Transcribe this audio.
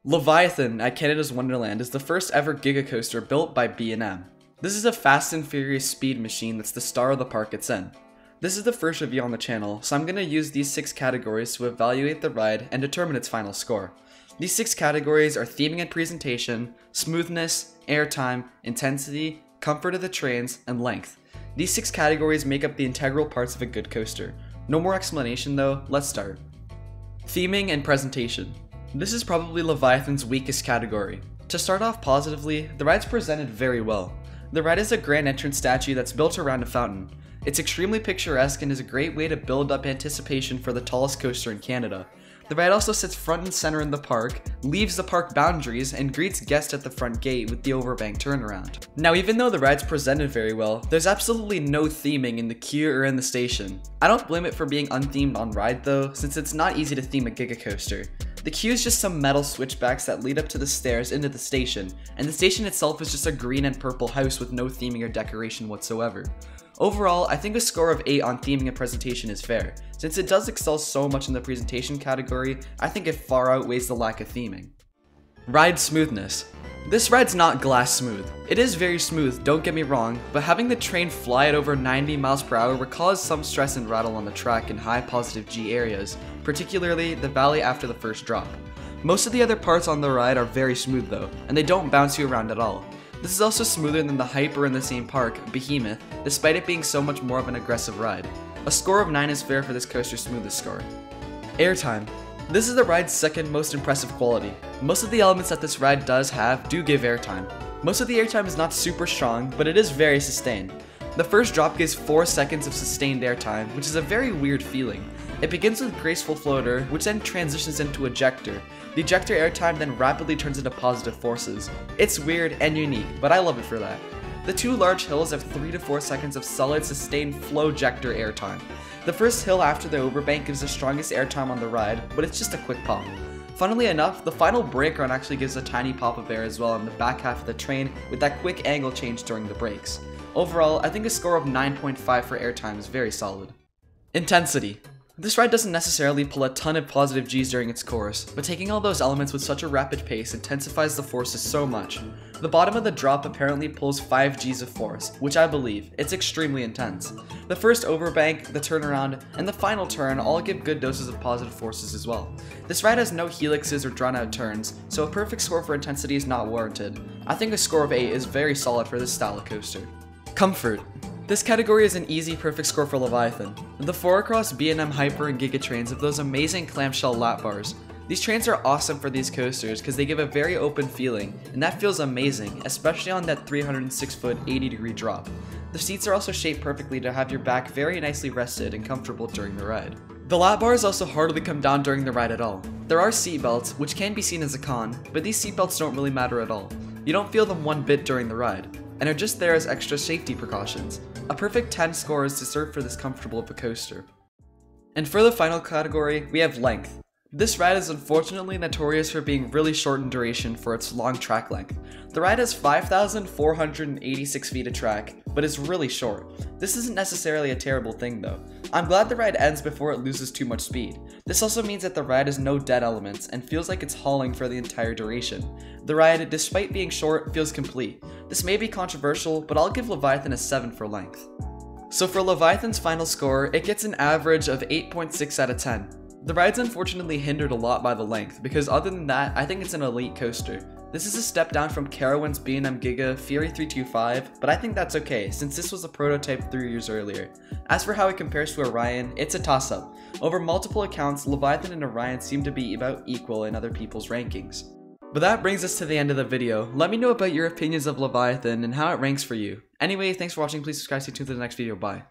Leviathan at Canada's Wonderland is the first ever Giga coaster built by B&M. This is a fast and furious speed machine that's the star of the park it's in. This is the first review on the channel, so I'm going to use these 6 categories to evaluate the ride and determine its final score. These 6 categories are theming and presentation, smoothness, airtime, intensity, comfort of the trains, and length. These 6 categories make up the integral parts of a good coaster. No more explanation though, let's start. Theming and presentation. This is probably Leviathan's weakest category. To start off positively, the ride's presented very well. The ride is a grand entrance statue that's built around a fountain. It's extremely picturesque and is a great way to build up anticipation for the tallest coaster in Canada. The ride also sits front and center in the park, leaves the park boundaries, and greets guests at the front gate with the overbank turnaround. Now, even though the ride's presented very well, there's absolutely no theming in the queue or in the station. I don't blame it for being unthemed on ride though, since it's not easy to theme a Giga coaster. The queue is just some metal switchbacks that lead up to the stairs into the station, and the station itself is just a green and purple house with no theming or decoration whatsoever. Overall, I think a score of 8 on theming and presentation is fair. Since it does excel so much in the presentation category, I think it far outweighs the lack of theming. Ride smoothness. This ride's not glass smooth. It is very smooth, don't get me wrong, but having the train fly at over 90 miles per hour will cause some stress and rattle on the track in high positive G areas, particularly the valley after the first drop. Most of the other parts on the ride are very smooth though, and they don't bounce you around at all. This is also smoother than the hyper in the same park, Behemoth, despite it being so much more of an aggressive ride. A score of 9 is fair for this coaster's smoothest score. Airtime. This is the ride's second most impressive quality. Most of the elements that this ride does have do give airtime. Most of the airtime is not super strong, but it is very sustained. The first drop gives 4 seconds of sustained airtime, which is a very weird feeling. It begins with graceful floater, which then transitions into ejector. The ejector airtime then rapidly turns into positive forces. It's weird and unique, but I love it for that. The 2 large hills have 3 to 4 seconds of solid sustained flow ejector airtime. The first hill after the overbank gives the strongest airtime on the ride, but it's just a quick pop. Funnily enough, the final brake run actually gives a tiny pop of air as well on the back half of the train with that quick angle change during the brakes. Overall, I think a score of 9.5 for airtime is very solid. Intensity. This ride doesn't necessarily pull a ton of positive Gs during its course, but taking all those elements with such a rapid pace intensifies the forces so much. The bottom of the drop apparently pulls 5 Gs of force, which I believe. It's extremely intense. The first overbank, the turnaround, and the final turn all give good doses of positive forces as well. This ride has no helixes or drawn out turns, so a perfect score for intensity is not warranted. I think a score of 8 is very solid for this style of coaster. Comfort. This category is an easy perfect score for Leviathan. The 4-across B&M Hyper and Giga trains have those amazing clamshell lap bars. These trains are awesome for these coasters because they give a very open feeling, and that feels amazing, especially on that 306-foot 80-degree drop. The seats are also shaped perfectly to have your back very nicely rested and comfortable during the ride. The lap bars also hardly come down during the ride at all. There are seat belts, which can be seen as a con, but these seat belts don't really matter at all. You don't feel them one bit during the ride, and are just there as extra safety precautions. A perfect 10 score is deserved for this comfortable of a coaster. And for the final category, we have length. This ride is unfortunately notorious for being really short in duration for its long track length. The ride has 5,486 feet of track, but is really short. This isn't necessarily a terrible thing though. I'm glad the ride ends before it loses too much speed. This also means that the ride has no dead elements and feels like it's hauling for the entire duration. The ride, despite being short, feels complete. This may be controversial, but I'll give Leviathan a 7 for length. So for Leviathan's final score, it gets an average of 8.6 out of 10. The ride's unfortunately hindered a lot by the length, because other than that, I think it's an elite coaster. This is a step down from Carowinds B&M Giga Fury 325, but I think that's okay, since this was a prototype 3 years earlier. As for how it compares to Orion, it's a toss-up. Over multiple accounts, Leviathan and Orion seem to be about equal in other people's rankings. But that brings us to the end of the video. Let me know about your opinions of Leviathan and how it ranks for you. Anyway, thanks for watching, please subscribe, stay tuned for the next video, bye.